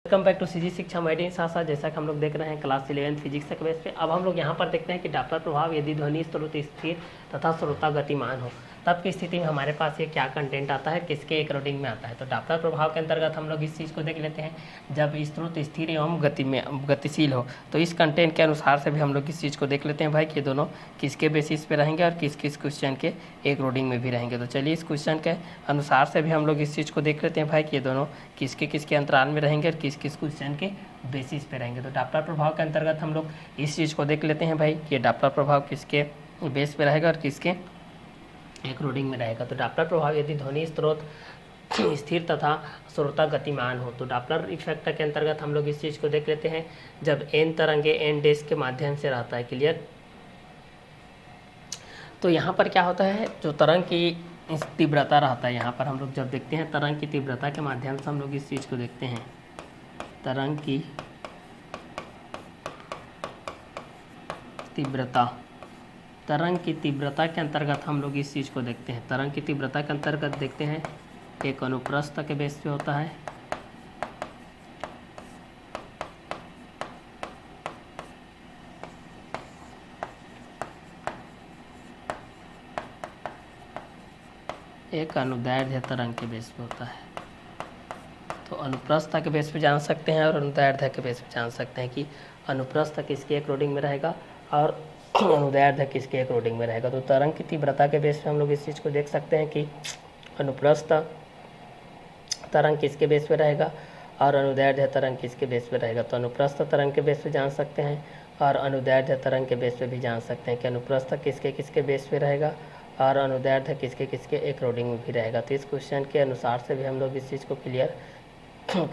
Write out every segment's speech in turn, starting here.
Welcome back to CG शिक्षा Maddie साथ साथ जैसा कि हम लोग देख रहे हैं क्लास 11 फिजिक्स के बेस पे। अब हम लोग यहाँ पर देखते हैं कि डॉपलर प्रभाव यदि ध्वनि स्रोत स्थिर तथा श्रोता गतिमान हो तब की स्थिति में हमारे पास ये क्या कंटेंट आता है, किसके अकॉर्डिंग में आता है। तो डॉपलर प्रभाव के अंतर्गत हम लोग इस चीज़ को देख लेते हैं। जब स्रोत स्थिर एवं गतिशील हो तो इस कंटेंट के अनुसार से भी हम लोग इस चीज़ को देख लेते हैं भाई कि दोनों किसके बेसिस पे रहेंगे और किस किस क्वेश्चन के अकॉर्डिंग में भी रहेंगे। तो चलिए इस क्वेश्चन के अनुसार से भी हम लोग इस चीज़ को देख लेते हैं भाई कि ये दोनों किसके किसके अंतराल में रहेंगे और किस किस क्वेश्चन के बेसिस पे रहेंगे। तो डॉपलर प्रभाव के अंतर्गत हम लोग इस चीज़ को देख लेते हैं भाई कि डॉपलर प्रभाव किसके बेस पे रहेगा और किसके अकॉर्डिंग में रहेगा। तो डॉपलर प्रभाव यदि ध्वनि स्रोत स्थिर तथा श्रोता गतिमान हो तो डॉपलर इफेक्ट के अंतर्गत हम लोग इस चीज़ को देख लेते हैं। जब एन तरंगे एन डेज के माध्यम से रहता है, क्लियर। तो यहाँ पर क्या होता है, जो तरंग की तीव्रता रहता है, यहाँ पर हम लोग जब देखते हैं तरंग की तीव्रता के माध्यम से हम लोग इस चीज़ को देखते हैं। तरंग की तीव्रता, तरंग की तीव्रता के अंतर्गत हम लोग इस चीज़ को देखते हैं। तरंग की तीव्रता के अंतर्गत देखते हैं एक अनुप्रस्थ के बेस पे होता है, एक अनुदैर्ध्य तरंग के बेस पे होता है। तो अनुप्रस्थ के बेस पे जान सकते हैं और अनुदैर्ध्य के बेस पे जान सकते हैं कि अनुप्रस्थ किसके अकॉर्डिंग में रहेगा और अनुदैर्ध्य किसके अकॉर्डिंग में रहेगा। तो तरंग की तीव्रता के बेस पे हम लोग इस चीज़ को देख सकते हैं कि अनुप्रस्थ तरंग किसके बेस पे रहेगा और अनुदैर्ध्य तरंग किसके बेस पे रहेगा। तो अनुप्रस्थ तरंग के बेस पे जान सकते हैं और अनुदैर्ध्य तरंग के बेस पे भी जान सकते हैं कि अनुप्रस्थ किसके किसके बेस पे रहेगा और अनुदैर्ध्य किसके किसके अकॉर्डिंग में भी रहेगा। तो इस क्वेश्चन के अनुसार से भी हम लोग इस चीज़ को क्लियर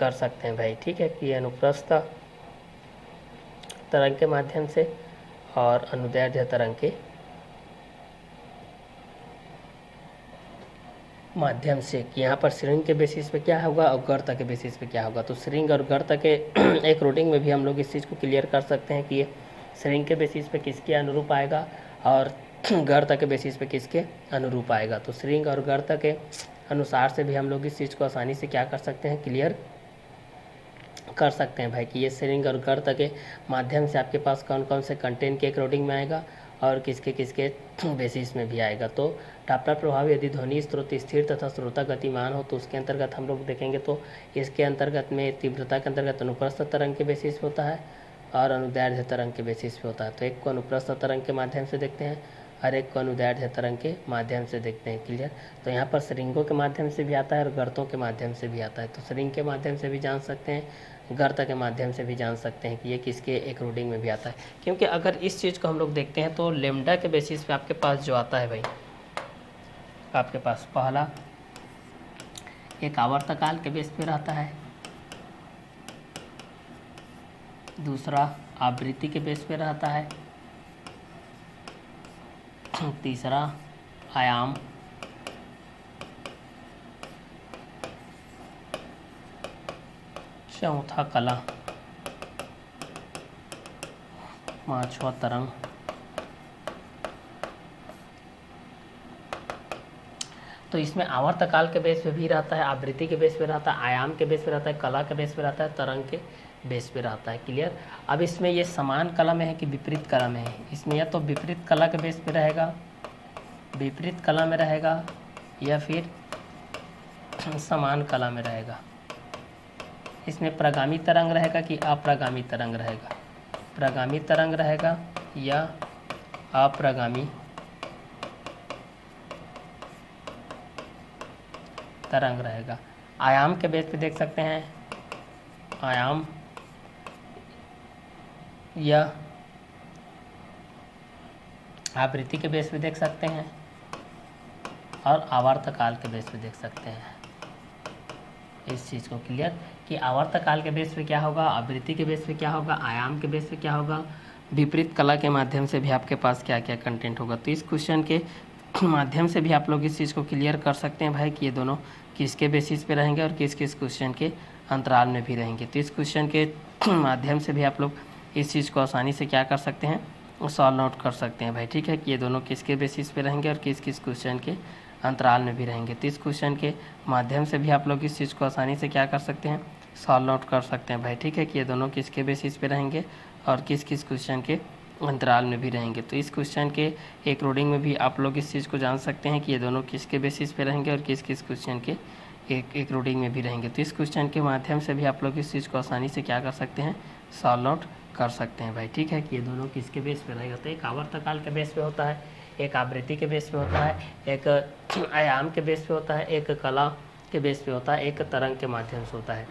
कर सकते हैं भाई, ठीक है, कि अनुप्रस्थ तरंग के माध्यम से और अनुदैर्ध्य तरंग के माध्यम से कि यहाँ पर श्रृंग के बेसिस पे क्या होगा और गर्त के बेसिस पे क्या होगा। तो श्रृंग और गर्त के अकॉर्डिंग में भी हम लोग इस चीज़ को क्लियर कर सकते हैं कि ये श्रृंग के बेसिस पे किसके अनुरूप आएगा और गर्त के बेसिस पे किसके अनुरूप आएगा। तो श्रृंग और गर्त के अनुसार से भी हम लोग इस चीज़ को आसानी से क्या कर सकते हैं, क्लियर कर सकते हैं भाई कि ये श्रृंग और गर्त के माध्यम से आपके पास कौन कौन से कंटेंट के अकॉर्डिंग में आएगा और किसके किसके बेसिस में भी आएगा। तो डॉपलर प्रभाव यदि ध्वनि स्रोत स्थिर तथा श्रोता गतिमान हो तो उसके अंतर्गत हम लोग देखेंगे तो इसके अंतर्गत में तीव्रता के अंतर्गत अनुप्रस्थ तरंग के बेसिस पे होता है और अनुदैर्ध्य तरंग के बेसिस पे होता है। तो एक को अनुप्रस्थ तरंग के माध्यम से देखते हैं और एक को अनुदैर्ध्य तरंग के माध्यम से देखते हैं, क्लियर। तो यहाँ पर श्रृंगों के माध्यम से भी आता है और गर्तों के माध्यम से भी आता है। तो श्रृंग के माध्यम से भी जान सकते हैं, गर्त के माध्यम से भी जान सकते हैं कि ये किसके अकॉर्डिंग में भी आता है। क्योंकि अगर इस चीज़ को हम लोग देखते हैं तो लेमडा के बेसिस पे आपके पास जो आता है भाई, आपके पास पहला एक आवर्तकाल के बेस पे रहता है, दूसरा आवृत्ति के बेस पे रहता है, तीसरा आयाम, चौथा कला, पांचवा तरंग, तो इसमें आवर्तकाल के बेस पे भी रहता है, आवृत्ति के बेस पे रहता है, आयाम के बेस पे रहता है, कला के बेस पे रहता है, तरंग के बेस पे रहता है, क्लियर। अब इसमें ये समान कला में है कि विपरीत कला में है, इसमें या तो विपरीत कला के बेस पे रहेगा, विपरीत कला में रहेगा या फिर समान कला में रहेगा। इसमें प्रगामी तरंग रहेगा कि अप्रगामी तरंग रहेगा, प्रगामी तरंग रहेगा या अप्रगामी तरंग रहेगा। आयाम के बेस पे देख सकते हैं, आयाम या आवृत्ति के बेस पे देख सकते हैं और आवर्तकाल के बेस पे देख सकते हैं। इस चीज़ को क्लियर कि आवर्तकाल के बेस पे क्या होगा, आवृत्ति के बेस पे क्या होगा, आयाम के बेस पे क्या होगा, विपरीत कला के माध्यम से भी आपके पास क्या क्या कंटेंट होगा। तो इस क्वेश्चन के माध्यम से भी आप लोग इस चीज़ को क्लियर कर सकते हैं भाई कि ये दोनों किसके बेसिस पे रहेंगे और किस किस क्वेश्चन के अंतराल में भी रहेंगे। तो इस क्वेश्चन के माध्यम से भी आप लोग इस चीज़ को आसानी से क्या कर सकते हैं, सॉल्व आउट कर सकते हैं भाई, ठीक है, कि ये दोनों किसके बेसिस पे रहेंगे और किस किस क्वेश्चन के अंतराल में भी रहेंगे। तो इस क्वेश्चन के माध्यम से भी आप लोग इस चीज़ को आसानी से क्या कर सकते हैं, सॉल्व आउट कर सकते हैं भाई, ठीक है, कि ये दोनों किसके बेसिस पे रहेंगे और किस किस क्वेश्चन के अंतराल में भी रहेंगे। तो इस क्वेश्चन के एक रीडिंग में भी आप लोग इस चीज़ को जान सकते हैं कि ये दोनों किसके बेसिस पे रहेंगे और किस किस क्वेश्चन के एक रीडिंग में भी रहेंगे। तो इस क्वेश्चन के माध्यम से भी आप लोग इस चीज़ को आसानी से क्या कर सकते हैं, सॉल्व आउट कर सकते हैं भाई, ठीक है, कि ये दोनों किसके बेस पे रहेगा। तो एक आवर्तकाल के बेस पे होता है, एक आवृत्ति के बेस पे होता है, एक आयाम के बेस पे होता है, एक कला के बेस पे होता है, एक तरंग के माध्यम से होता है।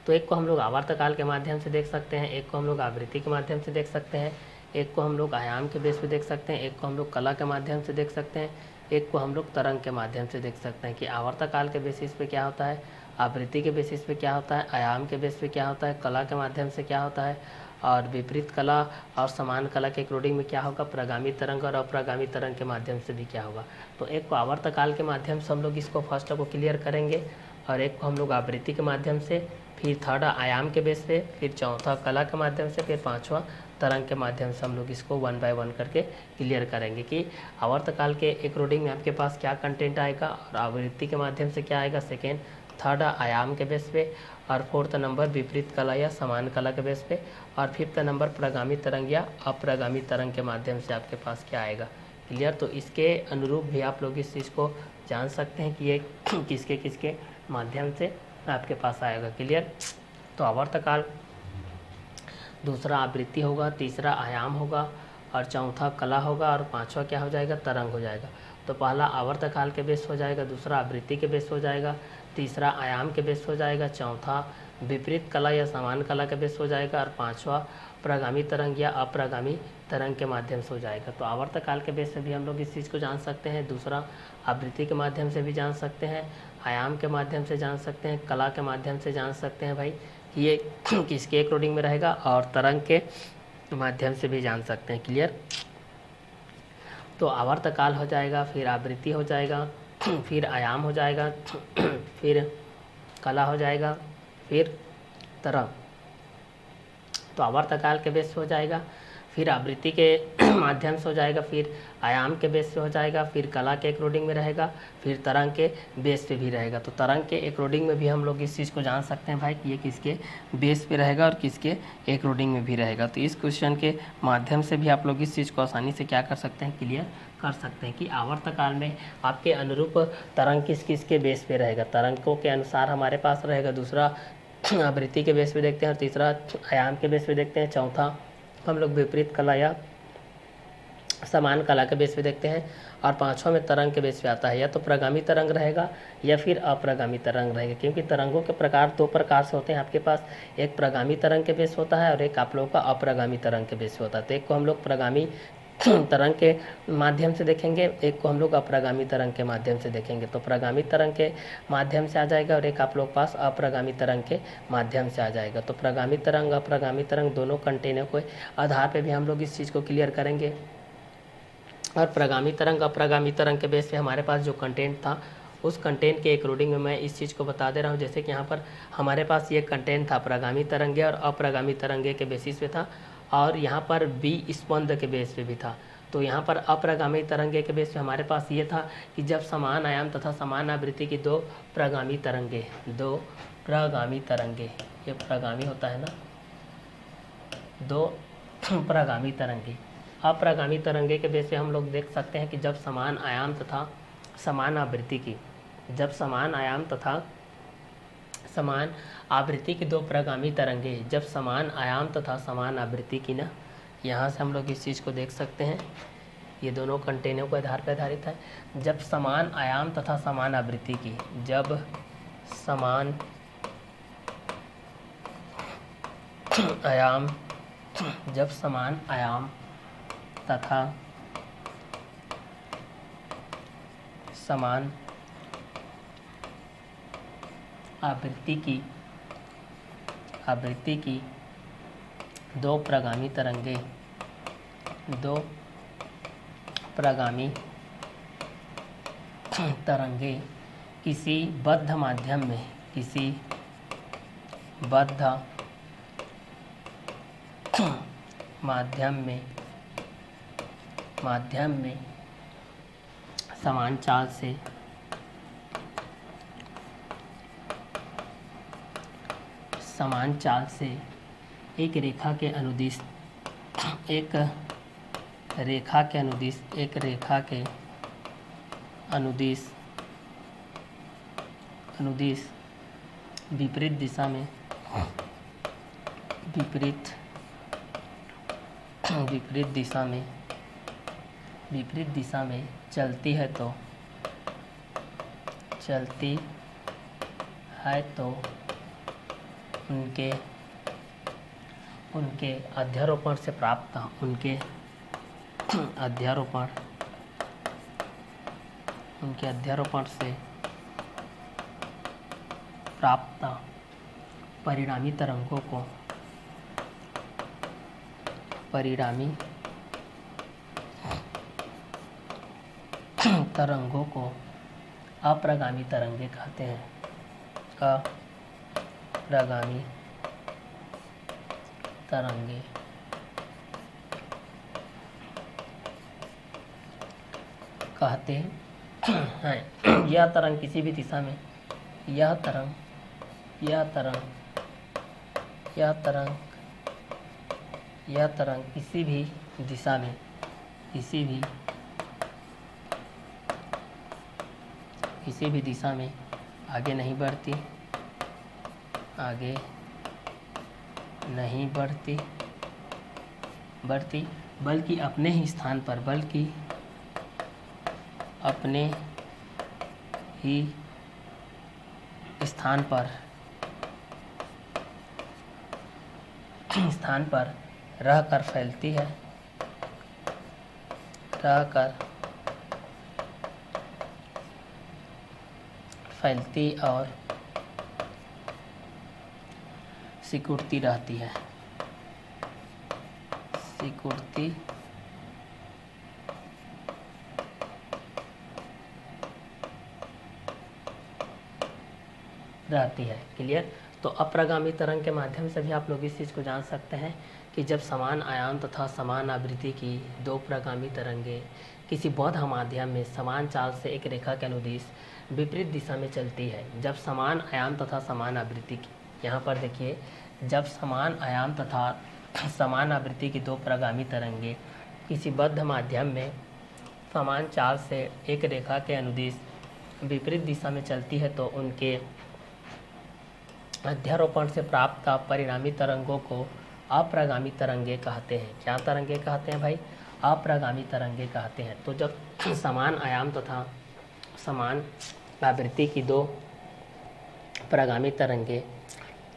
तो एक को हम लोग आवर्तकाल के माध्यम से देख सकते हैं, एक को हम लोग आवृत्ति के माध्यम से देख सकते हैं, एक को हम लोग आयाम के बेस पे देख सकते हैं, एक को हम लोग कला के माध्यम से देख सकते हैं, एक को हम लोग तरंग के माध्यम से देख सकते हैं कि आवर्तकाल के बेसिस पे क्या होता है, आवृत्ति के बेसिस पे क्या होता है, आयाम के बेस पे क्या होता है, कला के माध्यम से क्या होता है, और विपरीत कला और समान कला के कोडिंग में क्या होगा, प्रगामी तरंग और अप्रगामी तरंग के माध्यम से भी क्या होगा। तो एक को आवर्तकाल के माध्यम से हम लोग इसको फर्स्ट को क्लियर करेंगे, और एक को हम लोग आवृत्ति के माध्यम से, फिर थर्ड आयाम के बेस पे, फिर चौथा कला के माध्यम से, फिर पांचवा तरंग के माध्यम से हम लोग इसको 1 बाय 1 करके क्लियर करेंगे कि आवर्तकाल के एक रीडिंग में आपके पास क्या कंटेंट आएगा, और आवृत्ति के माध्यम से क्या आएगा सेकेंड, थर्ड आयाम के बेस पे, और फोर्थ नंबर विपरीत कला या समान कला के बेस पे, और फिफ्थ नंबर प्रगामी तरंग या अप्रगामी तरंग के माध्यम से आपके पास क्या आएगा, क्लियर। तो इसके अनुरूप भी आप लोग इस चीज़ को जान सकते हैं कि ये किसके किसके माध्यम से आपके पास आएगा, क्लियर। तो आवर्तकाल, दूसरा आवृत्ति होगा, तीसरा आयाम होगा, और चौथा कला होगा, और पांचवा क्या हो जाएगा, तरंग हो जाएगा। तो पहला आवर्तकाल के बेस हो जाएगा, दूसरा आवृत्ति के बेस हो जाएगा, तीसरा आयाम के बेस हो जाएगा, चौथा विपरीत कला या समान कला के बेस हो जाएगा, और पांचवा प्रगामी तरंग या अप्रगामी तरंग के माध्यम से हो जाएगा। तो आवर्तकाल के बेस से भी हम लोग इस चीज़ को जान सकते हैं, दूसरा आवृत्ति के माध्यम से भी जान सकते हैं, आयाम के माध्यम से जान सकते हैं, कला के माध्यम से जान सकते हैं भाई कि ये किसके अकॉर्डिंग में रहेगा, और तरंग के माध्यम से भी जान सकते हैं, क्लियर। तो आवर्तकाल हो जाएगा, फिर आवृत्ति हो जाएगा, फिर आयाम हो जाएगा, फिर कला हो जाएगा, फिर तरंग। तो आवर्तकाल के बेस हो जाएगा, फिर आवृत्ति के माध्यम से हो जाएगा, फिर आयाम के बेस पे हो जाएगा, फिर कला के अकॉर्डिंग में रहेगा, फिर तरंग के बेस पे भी रहेगा। तो तरंग के अकॉर्डिंग में भी हम लोग इस चीज़ को जान सकते हैं भाई कि ये किसके बेस पे रहेगा और किसके अकॉर्डिंग में भी रहेगा। तो इस क्वेश्चन के माध्यम से भी आप लोग इस चीज़ को आसानी से क्या कर सकते हैं, क्लियर कर सकते हैं कि आवर्तकाल में आपके अनुरूप तरंग किस किस के बेस पे रहेगा, तरंगों के अनुसार हमारे पास रहेगा, दूसरा आवृत्ति के बेस पे देखते हैं, और तीसरा आयाम के बेस पे देखते हैं, चौथा हम लोग विपरीत कला या समान कला के बेस पे देखते हैं, और पांचवा में तरंग के बेस पे आता है, या तो प्रगामी तरंग रहेगा या फिर अप्रगामी तरंग रहेगा, क्योंकि तरंगों के प्रकार दो प्रकार से होते हैं आपके पास, एक प्रगामी तरंग के बेस होता है और एक आप लोगों का अप्रगामी तरंग के बेस होता है। तो एक को हम लोग प्रगामी तरंग के माध्यम से देखेंगे, एक को हम लोग अप्रगामी तरंग के माध्यम से देखेंगे। तो प्रगामी तरंग के माध्यम से आ जाएगा, और एक आप लोग पास अप्रगामी तरंग के माध्यम से आ जाएगा। तो प्रगामी तरंग अप्रगामी तरंग दोनों कंटेनर के आधार पे भी हम लोग इस चीज़ को क्लियर करेंगे। और प्रगामी तरंग अप्रगामी तरंग के बेस पे हमारे पास जो कंटेंट था, उस कंटेंट के अकॉर्डिंग में मैं इस चीज़ को बता दे रहा हूँ। जैसे कि यहाँ पर हमारे पास ये कंटेंट था प्रगामी तरंगे और अप्रगामी तरंगे के बेसिस पे था, और यहाँ पर बी स्पंद के बेस पे भी था। तो यहाँ पर अप्रगामी तरंगे के बेस पे हमारे पास ये था कि जब समान आयाम तथा समान आवृत्ति की दो प्रगामी तरंगे, ये प्रगामी होता है ना, दो प्रगामी तरंगे, अप्रगामी तरंगे के बेस पे हम लोग देख सकते हैं कि जब समान आयाम तथा समान आवृत्ति की, जब समान आयाम तथा समान आवृत्ति की दो प्रगामी तरंगे, जब समान आयाम तथा समान आवृत्ति की ना, यहाँ से हम लोग इस चीज़ को देख सकते हैं, ये दोनों कंटेनर के आधार पर आधारित है। जब समान आयाम तथा समान आवृत्ति की, जब समान आयाम, जब समान आयाम तथा समान आवृत्ति की दो प्रगामी तरंगे, दो प्रगामी तरंगे किसी बद्ध माध्यम में, किसी बद्ध माध्यम में समान चाल से समान चाल से एक रेखा के अनुदिश अनुदिश विपरीत दिशा में चलती है तो उनके अध्यारोपण से प्राप्त परिणामी तरंगों को अप्रगामी तरंगे कहते हैं। अप्रगामी तरंगे कहते हैं। यह तरंग किसी भी दिशा में यह तरंग किसी भी दिशा में आगे नहीं बढ़ती बल्कि अपने ही स्थान पर रहकर फैलती और सिकुड़ती रहती है। क्लियर। तो अप्रगामी तरंग के माध्यम से भी आप लोग इस चीज़ को जान सकते हैं कि जब समान आयाम तथा समान आवृत्ति की दो प्रगामी तरंगे किसी बौद्ध माध्यम में समान चाल से एक रेखा के अनुदिश विपरीत दिशा में चलती है। जब समान आयाम तथा समान आवृत्ति की, यहाँ पर देखिए, जब समान आयाम तथा समान आवृत्ति की दो प्रगामी तरंगे किसी बद्ध माध्यम में समान चाल से एक रेखा के अनुदिश विपरीत दिशा में चलती है तो उनके अध्यारोपण से प्राप्त परिणामी तरंगों को अप्रगामी तरंगे कहते हैं। क्या तरंगे कहते हैं भाई? अप्रगामी तरंगे कहते हैं। तो जब समान आयाम तथा समान आवृत्ति की दो प्रगामी तरंगे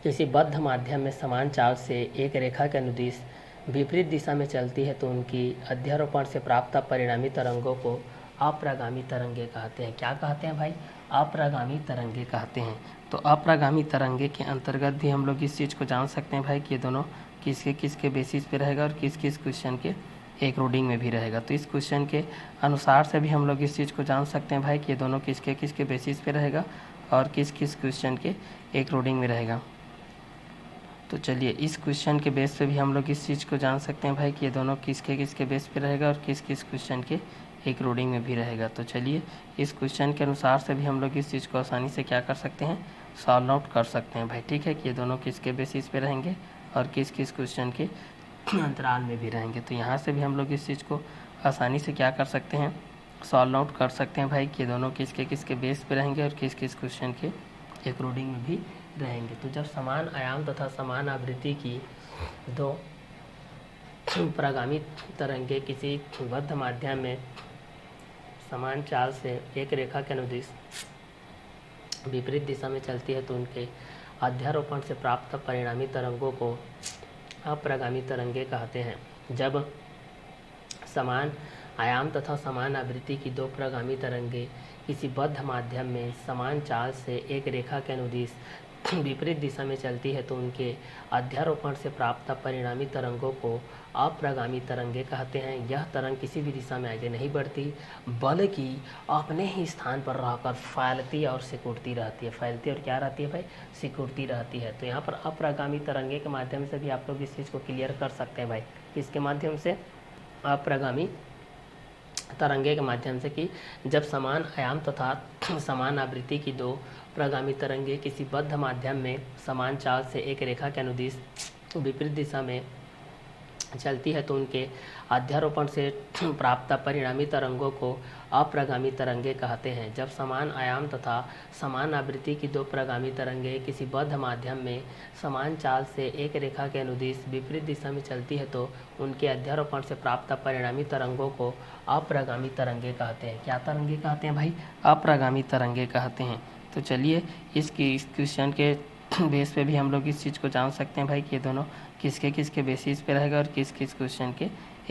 किसी बद्ध माध्यम में समान चाल से एक रेखा के अनुदिश विपरीत दिशा में चलती है तो उनकी अध्यारोपण से प्राप्त परिणामी तरंगों को अप्रगामी तरंगे कहते हैं। क्या कहते हैं भाई? अप्रगामी तरंगे कहते हैं। तो अप्रगामी तरंगे के अंतर्गत भी हम लोग इस चीज़ को जान सकते हैं भाई कि ये दोनों किसके बेसिस पे रहेगा और किस क्वेश्चन के एक रीडिंग में भी रहेगा। तो इस क्वेश्चन के अनुसार से भी हम लोग इस चीज़ को जान सकते हैं भाई कि ये दोनों किसके बेसिस पे रहेगा और किस क्वेश्चन के एक रीडिंग में रहेगा। तो चलिए, इस क्वेश्चन के बेस पे भी हम लोग इस चीज़ को जान सकते हैं भाई कि ये दोनों किसके बेस पे रहेगा और किस क्वेश्चन के एक रीडिंग में भी रहेगा। तो चलिए, इस क्वेश्चन के अनुसार से भी हम लोग इस चीज़ को आसानी से क्या कर सकते हैं, सॉल्व आउट कर सकते हैं भाई। ठीक है कि ये दोनों किसके बेसिस पे रहेंगे और किस क्वेश्चन के अंतराल में भी रहेंगे। तो यहाँ से भी हम लोग इस चीज़ को आसानी से क्या कर सकते हैं, सॉल्व आउट कर सकते हैं भाई कि ये दोनों किसके बेस पे रहेंगे और किस क्वेश्चन के एक रीडिंग में भी रहेंगे। तो जब समान आयाम तथा समान आवृत्ति की दो प्रगामी तरंगे किसी बद्ध माध्यम में समान चाल से एक रेखा के अनुदिश विपरीत दिशा में चलती है तो उनके अध्यारोपण से प्राप्त परिणामी तरंगों को अप्रगामी तरंगे कहते हैं। जब समान आयाम तथा समान आवृत्ति की दो प्रगामी तरंगे किसी बद्ध माध्यम में समान चाल से एक रेखा के अनुदिश विपरीत दिशा में चलती है तो उनके अध्यारोपण से प्राप्त परिणामी तरंगों को अप्रगामी तरंगे कहते हैं। यह तरंग किसी भी दिशा में आगे नहीं बढ़ती बल्कि अपने ही स्थान पर रहकर फैलती और सिकुड़ती रहती है। फैलती और क्या रहती है भाई? सिकुड़ती रहती है। तो यहाँ पर अप्रगामी तरंगे के माध्यम से भी आप लोग इस चीज़ को क्लियर कर सकते हैं भाई। किसके माध्यम से? अप्रगामी तरंगे के माध्यम से कि जब समान आयाम तथा समान आवृत्ति की दो प्रगामी तरंगे किसी बद्ध माध्यम में समान चाल से एक रेखा के अनुदिश विपरीत दिशा में चलती है तो उनके अध्यारोपण से प्राप्त परिणामी तरंगों को अप्रगामी तरंगे कहते हैं। जब समान आयाम तथा समान आवृत्ति की दो प्रगामी तरंगे किसी बद्ध माध्यम में समान चाल से एक रेखा के अनुदिश विपरीत दिशा में चलती है तो उनके अध्यारोपण से प्राप्त परिणामी तरंगों को अप्रगामी तरंगे कहते हैं। क्या तरंगे कहते हैं भाई? अप्रगामी तरंगे कहते हैं। तो चलिए इस क्वेश्चन के बेस पे भी हम लोग इस चीज़ को जान सकते हैं भाई कि ये दोनों किसके किसके बेसिस पे रहेगा और किस किस क्वेश्चन के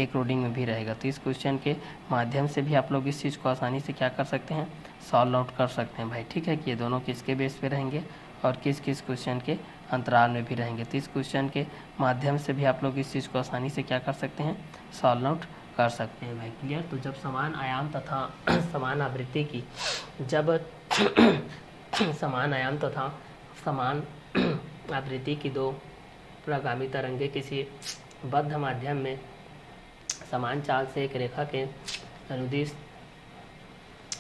अकॉर्डिंग में भी रहेगा। तो इस क्वेश्चन के माध्यम से भी आप लोग इस चीज़ को आसानी से क्या कर सकते हैं, सॉल्व आउट कर सकते हैं भाई। ठीक है कि ये दोनों किसके बेस पे रहेंगे और किस किस क्वेश्चन के अंतराल में भी रहेंगे। तो इस क्वेश्चन के माध्यम से भी आप लोग इस चीज़ को आसानी से क्या कर सकते हैं, सॉल्व आउट कर सकते हैं भाई। क्लियर? तो जब समान आयाम तथा समान आवृत्ति की समान आयाम तथा समान आवृत्ति की दो प्रगामी तरंगे किसी बद्ध माध्यम में समान चाल से एक रेखा के अनुदिश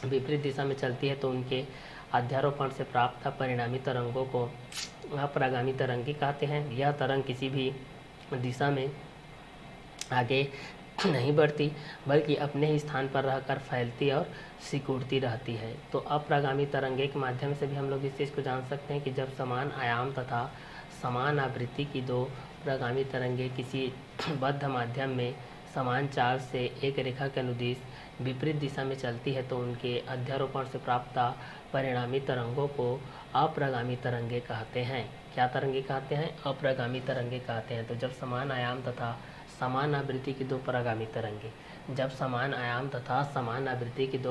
विपरीत दिशा में चलती है तो उनके अध्यारोपण से प्राप्त परिणामी तरंगों को अप्रगामी तरंगे कहते हैं। यह तरंग किसी भी दिशा में आगे नहीं बढ़ती बल्कि अपने ही स्थान पर रहकर फैलती और सिकुड़ती रहती है। तो अप्रगामी तरंगे के माध्यम से भी हम लोग इस चीज़ को जान सकते हैं कि जब समान आयाम तथा समान आवृत्ति की दो प्रगामी तरंगे किसी बद्ध माध्यम में समान चाल से एक रेखा के अनुदिश विपरीत दिशा में चलती है तो उनके अध्यारोपण से प्राप्त परिणामी तरंगों को अप्रगामी तरंगे कहते हैं। क्या तरंगे कहते हैं? अप्रगामी तरंगे कहते हैं। तो जब समान आयाम तथा समान आवृत्ति की दो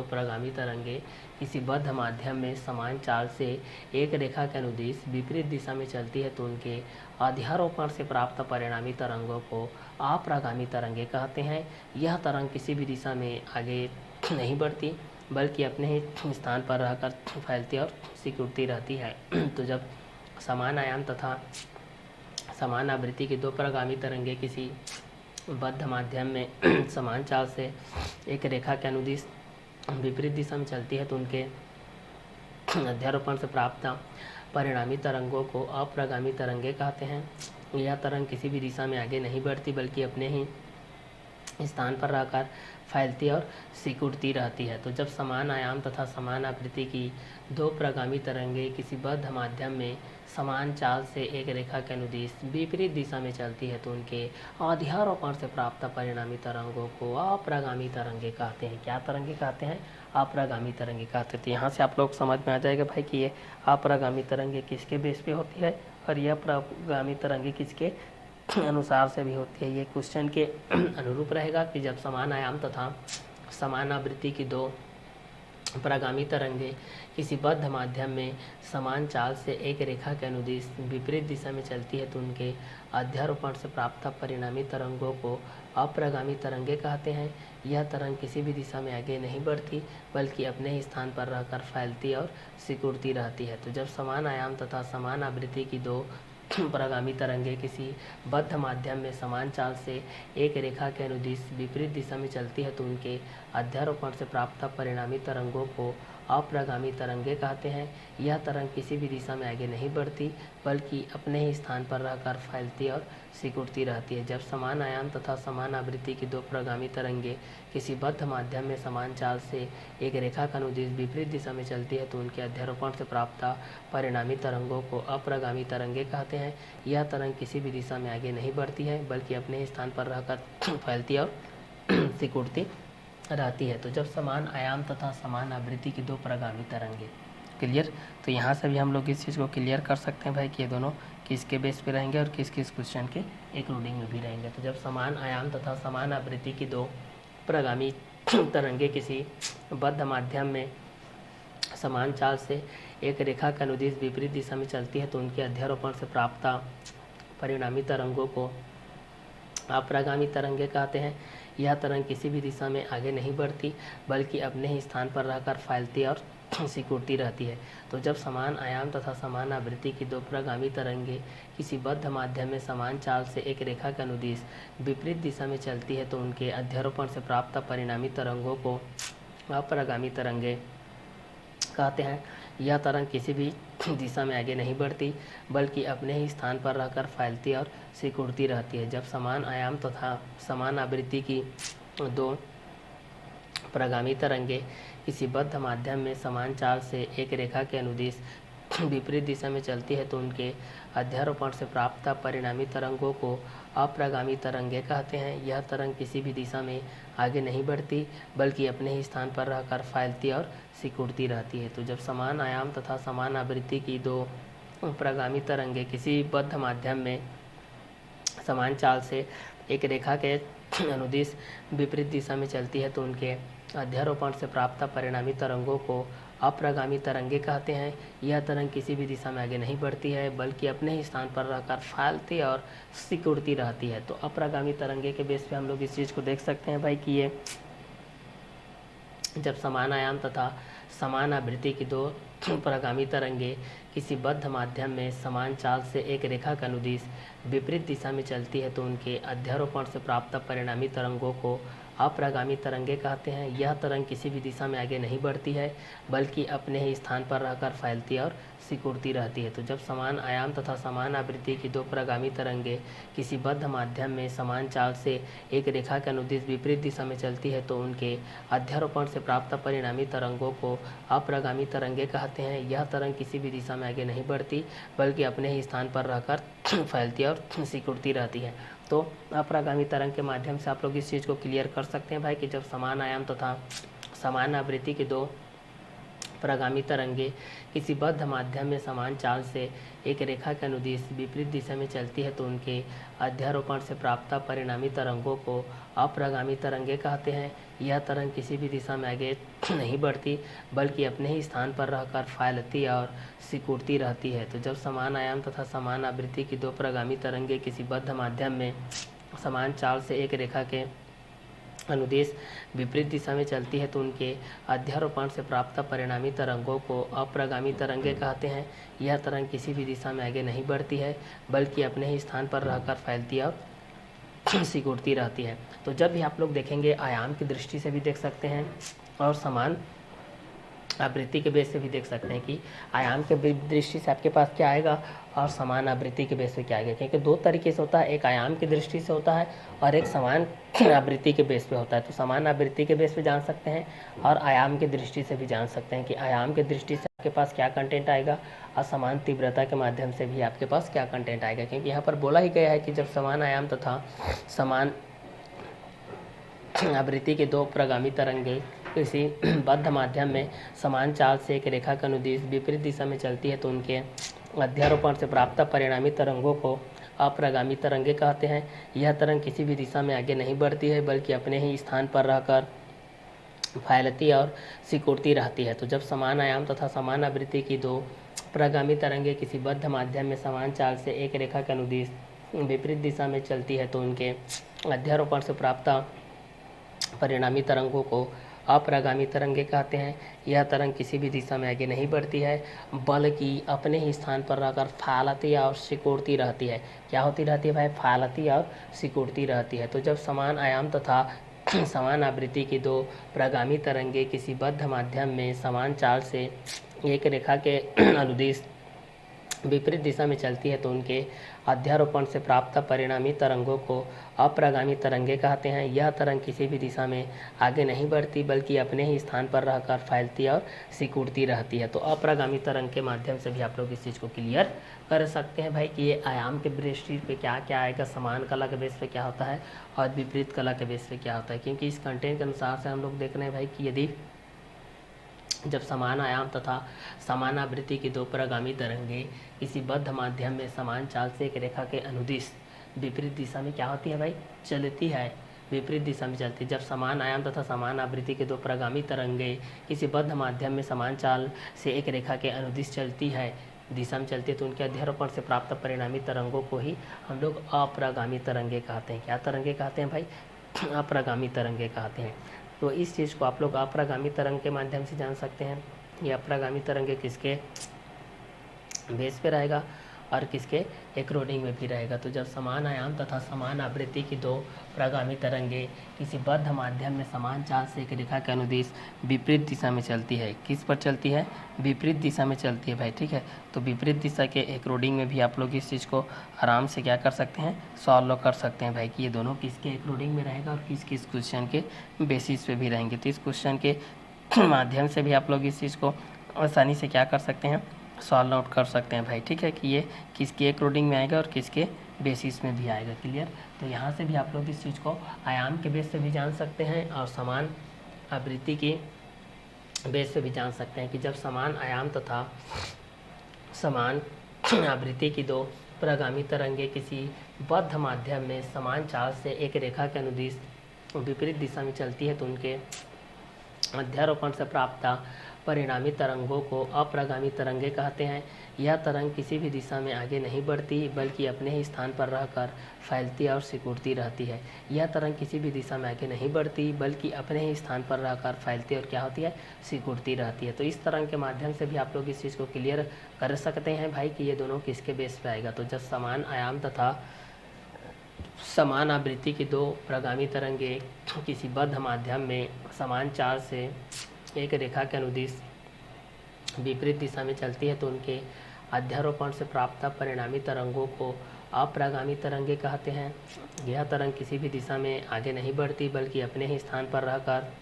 प्रगामी तरंगे किसी बद्ध माध्यम में समान चाल से एक रेखा के अनुदिश विपरीत दिशा में चलती है तो उनके अध्यारोपण से प्राप्त परिणामी तरंगों को अप्रगामी तरंगे कहते हैं। यह तरंग किसी भी दिशा में आगे नहीं बढ़ती बल्कि अपने ही स्थान पर रहकर फैलती और सिकुड़ती रहती है। तो जब समान आयाम तथा समान आवृत्ति की दो प्रगामी तरंगे किसी बद्ध माध्यम में समान चाल से एक रेखा के अनुदिश विपरीत दिशा में चलती है तो उनके अध्यारोपण से प्राप्त परिणामी तरंगों को अप्रगामी तरंगे कहते हैं। यह तरंग किसी भी दिशा में आगे नहीं बढ़ती बल्कि अपने ही स्थान पर रहकर फैलती और सिकुड़ती रहती है। तो जब समान आयाम तथा समान आवृत्ति की दो प्रगामी तरंगे किसी बद्ध माध्यम में समान चाल से एक रेखा के अनुदिश विपरीत दिशा में चलती है तो उनके अध्यारोपण से प्राप्त परिणामी तरंगों को अप्रगामी तरंगे कहते हैं। क्या तरंगे कहते हैं? अप्रगामी तरंगे कहते हैं। तो यहाँ से आप लोग समझ में आ जाएगा भाई कि ये अप्रगामी तरंगे किसके बेस पे होती है और यह प्रगामी तरंगे किसके अनुसार से भी होती है। ये क्वेश्चन के अनुरूप रहेगा कि जब समान आयाम तथा समान आवृत्ति की दो प्रगामी तरंगे किसी बद्ध माध्यम में समान चाल से एक रेखा के अनुदिश विपरीत दिशा में चलती है तो उनके अध्यारोपण से प्राप्त परिणामी तरंगों को अप्रगामी तरंगे कहते हैं। यह तरंग किसी भी दिशा में आगे नहीं बढ़ती बल्कि अपने ही स्थान पर रहकर फैलती और सिकुड़ती रहती है। तो जब समान आयाम तथा समान आवृत्ति की दो प्रगामी तरंगे किसी बद्ध माध्यम में समान चाल से एक रेखा के अनुदिश विपरीत दिशा में चलती है तो उनके अध्यारोपण से प्राप्त परिणामी तरंगों को अप्रगामी तरंगे कहते हैं। यह तरंग किसी भी दिशा में आगे नहीं बढ़ती बल्कि अपने ही स्थान पर रहकर फैलती और सिकुड़ती रहती है। जब समान आयाम तथा समान आवृत्ति की दो प्रगामी तरंगे किसी बद्ध माध्यम में समान चाल से एक रेखा का अनुदिश विपरीत दिशा में चलती है तो उनके अध्यारोपण से प्राप्त परिणामी तरंगों को अप्रगामी तरंगे कहते हैं। यह तरंग किसी भी दिशा में आगे नहीं बढ़ती है बल्कि अपने ही स्थान पर रहकर फैलती और सिकुड़ती रहती है। तो जब समान आयाम तथा समान आवृत्ति की दो प्रगामी तरंगे, क्लियर? तो यहाँ से भी हम लोग इस चीज़ को क्लियर कर सकते हैं भाई कि ये दोनों किसके बेस पे रहेंगे और किस किस क्वेश्चन के अकॉर्डिंग में भी रहेंगे। तो जब समान आयाम तथा समान आवृत्ति की दो प्रगामी तरंगे किसी बद्ध माध्यम में समान चाल से एक रेखा के अनुदिश विपरीत दिशा में चलती है तो उनके अध्यारोपण से प्राप्त परिणामी तरंगों को अप्रगामी तरंगे कहते हैं। यह तरंग किसी भी दिशा में आगे नहीं बढ़ती बल्कि अपने ही स्थान पर रहकर फैलती और सिकुड़ती रहती है। तो जब समान आयाम तथा समान आवृत्ति की दो प्रगामी तरंगे किसी बद्ध माध्यम में समान चाल से एक रेखा के अनुदिश विपरीत दिशा में चलती है तो उनके अध्यारोपण से प्राप्त परिणामी तरंगों को अप्रगामी तरंगे कहते हैं। यह तरंग किसी भी दिशा में आगे नहीं बढ़ती बल्कि अपने ही स्थान पर रहकर फैलती और सिकुड़ती रहती है। जब समान आयाम तथा समान आवृत्ति की दो प्रगामी तरंगे किसी बद्ध माध्यम में समान चाल से एक रेखा के अनुदिश विपरीत दिशा में चलती है तो उनके अध्यारोपण से प्राप्त परिणामी तरंगों को अप्रगामी तरंगे कहते हैं। यह तरंग किसी भी दिशा में आगे नहीं बढ़ती बल्कि अपने ही स्थान पर रहकर फैलती और सिकुड़ती रहती है। तो जब समान आयाम तथा समान आवृत्ति की दो प्रगामी तरंगे किसी बद्ध माध्यम में समान चाल से एक रेखा के अनुदिश विपरीत दिशा में चलती है तो उनके अध्यारोपण से प्राप्त परिणामी तरंगों को अप्रगामी तरंगे कहते हैं। यह तरंग किसी भी दिशा में आगे नहीं बढ़ती है बल्कि अपने ही स्थान पर रहकर फैलती और सिकुड़ती रहती है। तो अप्रगामी तरंगे के बेस पे हम लोग इस चीज़ को देख सकते हैं भाई कि ये जब समान आयाम तथा समान आवृत्ति की दो प्रगामी तरंगे किसी बद्ध माध्यम में समान चाल से एक रेखा के अनुदिश विपरीत दिशा में चलती है तो उनके अध्यारोपण से प्राप्त परिणामी तरंगों को अप्रगामी तरंगे कहते हैं। यह तरंग किसी भी दिशा में आगे नहीं बढ़ती है बल्कि अपने ही स्थान पर रहकर फैलती और सिकुड़ती रहती है। तो जब समान आयाम तथा समान आवृत्ति की दो प्रगामी तरंगे किसी बद्ध माध्यम में समान चाल से एक रेखा के अनुदिश विपरीत दिशा में चलती है तो उनके अध्यारोपण से प्राप्त परिणामी तरंगों को अप्रगामी तरंगे कहते हैं। यह तरंग किसी भी दिशा में आगे नहीं बढ़ती बल्कि अपने ही स्थान पर रहकर फैलती और सिकुड़ती रहती है। तो अप्रगामी तरंग के माध्यम से आप लोग इस चीज़ को क्लियर कर सकते हैं भाई कि जब समान आयाम तथा समान आवृत्ति की दो प्रगामी तरंगे किसी बद्ध माध्यम में समान चाल से एक रेखा के अनुदिश विपरीत दिशा में चलती है तो उनके अध्यारोपण से प्राप्त परिणामी तरंगों को अप्रगामी तरंगे कहते हैं। यह तरंग किसी भी दिशा में आगे नहीं बढ़ती बल्कि अपने ही स्थान पर रहकर फैलती और सिकुड़ती रहती है। तो जब समान आयाम तथा समान आवृत्ति की दो प्रगामी तरंगे किसी बद्ध माध्यम में समान चाल से एक रेखा के अनुदेश विपरीत दिशा में चलती है तो उनके अध्यारोपण से प्राप्त परिणामी तरंगों को अप्रगामी तरंगे कहते हैं। यह तरंग किसी भी दिशा में आगे नहीं बढ़ती है बल्कि अपने ही स्थान पर रहकर फैलती और सिकुड़ती रहती है। तो जब भी आप लोग देखेंगे आयाम की दृष्टि से भी देख सकते हैं और समान आवृत्ति के बेस से भी देख सकते हैं कि आयाम के दृष्टि से आपके पास क्या आएगा और समान आवृत्ति के बेस पे क्या आएगा, क्योंकि दो तरीके से होता है, एक आयाम की दृष्टि से होता है और एक समान आवृत्ति के बेस पे होता है। तो समान आवृत्ति के बेस पे जान सकते हैं और आयाम की दृष्टि से भी जान सकते हैं कि आयाम की दृष्टि से आपके पास क्या कंटेंट आएगा और समान तीव्रता के माध्यम से भी आपके पास क्या कंटेंट आएगा, क्योंकि यहाँ पर बोला ही गया है कि जब समान आयाम तथा समान आवृत्ति के दो प्रगामी तरंगे किसी बद्ध माध्यम में समान चाल से एक रेखा के अनुदिश विपरीत दिशा में चलती है तो उनके अध्यारोपण से प्राप्त परिणामी तरंगों को अप्रगामी तरंगे कहते हैं। यह तरंग किसी भी दिशा में आगे नहीं बढ़ती है बल्कि अपने ही स्थान पर रहकर फैलती और सिकुड़ती रहती है। तो जब समान आयाम तथा समान आवृत्ति की दो प्रगामी तरंगे किसी बद्ध माध्यम में समान चाल से एक रेखा के अनुदिश विपरीत दिशा में चलती है तो उनके अध्यारोपण से प्राप्त परिणामी तरंगों को अप्रगामी तरंगे कहते हैं। यह तरंग किसी भी दिशा में आगे नहीं बढ़ती है बल्कि अपने ही स्थान पर रहकर फैलती और सिकुड़ती रहती है। क्या होती रहती है भाई? फैलती और सिकुड़ती रहती है। तो जब समान आयाम तथा समान आवृत्ति की दो प्रगामी तरंगे किसी बद्ध माध्यम में समान चाल से एक रेखा के अनुदिश विपरीत दिशा में चलती है तो उनके अध्यारोपण से प्राप्त परिणामी तरंगों को अप्रगामी तरंगे कहते हैं। यह तरंग किसी भी दिशा में आगे नहीं बढ़ती बल्कि अपने ही स्थान पर रहकर फैलती और सिकुड़ती रहती है। तो अप्रगामी तरंग के माध्यम से भी आप लोग इस चीज़ को क्लियर कर सकते हैं भाई कि ये आयाम के दृष्टि पे क्या क्या आएगा, समान कला के बेस पे क्या होता है और विपरीत कला के बेस पे क्या होता है। क्योंकि इस कंटेंट के अनुसार से हम लोग देख रहे हैं भाई कि यदि जब समान आयाम तथा समान आवृत्ति की दो प्रगामी तरंगे किसी बद्ध माध्यम में समान चाल से एक रेखा के अनुदिश विपरीत दिशा में क्या होती है भाई? चलती है, विपरीत दिशा में चलती है। जब समान आयाम तथा समान आवृत्ति के दो प्रगामी तरंगे किसी बद्ध माध्यम में समान चाल से एक रेखा के अनुदिश चलती है, दिशा में चलती है तो उनके अध्यारोपण से प्राप्त परिणामी तरंगों को ही हम लोग अप्रगामी तरंगे कहते हैं। क्या तरंगे कहते हैं भाई? अप्रगामी तरंगे कहते हैं। तो इस चीज़ को आप लोग अप्रगामी तरंग के माध्यम से जान सकते हैं। ये अप्रगामी तरंगे किसके बेस पे रहेगा और किसके एक्रोडिंग में भी रहेगा। तो जब समान आयाम तथा समान आवृत्ति की दो प्रगामी तरंगे किसी बद्ध माध्यम में समान चाल से एक रेखा के अनुदिश विपरीत दिशा में चलती है, किस पर चलती है, विपरीत दिशा में चलती है भाई, ठीक है। तो विपरीत दिशा के एक्रोडिंग में भी आप लोग इस चीज़ को आराम से क्या कर सकते हैं, सॉल्व कर सकते हैं भाई कि ये दोनों किसके एक्रोडिंग में रहेगा और किस किस क्वेश्चन के बेसिस पे भी रहेंगे। तो इस क्वेश्चन के माध्यम से भी आप लोग इस चीज़ को आसानी से क्या कर सकते हैं, सॉल्व आउट कर सकते हैं भाई, ठीक है, कि ये किसके एक्रोडिंग में आएगा और किसके बेसिस में भी आएगा। क्लियर। तो यहाँ से भी आप लोग इस चीज़ को आयाम के बेस से भी जान सकते हैं और समान आवृत्ति की बेस से भी जान सकते हैं कि जब समान आयाम तथा समान आवृत्ति की दो प्रगामी तरंगे किसी बद्ध माध्यम में समान चाल से एक रेखा के अनुदिश विपरीत दिशा में चलती है तो उनके अध्यारोपण से प्राप्त परिणामी तरंगों को अप्रगामी तरंगे कहते हैं। यह तरंग किसी भी दिशा में आगे नहीं बढ़ती बल्कि अपने ही स्थान पर रहकर फैलती और सिकुड़ती रहती है। यह तरंग किसी भी दिशा में आगे नहीं बढ़ती बल्कि अपने ही स्थान पर रहकर फैलती और क्या होती है, सिकुड़ती रहती है। तो इस तरंग के माध्यम से भी आप लोग इस चीज़ को क्लियर कर सकते हैं भाई कि ये दोनों किसके बेस पे आएगा। तो जब समान आयाम तथा समान आवृत्ति की दो प्रगामी तरंगे किसी बद्ध माध्यम में समान चाल से एक रेखा के अनुदिश विपरीत दिशा में चलती है तो उनके अध्यारोपण से प्राप्त परिणामी तरंगों को अप्रगामी तरंगे कहते हैं। यह तरंग किसी भी दिशा में आगे नहीं बढ़ती बल्कि अपने ही स्थान पर रहकर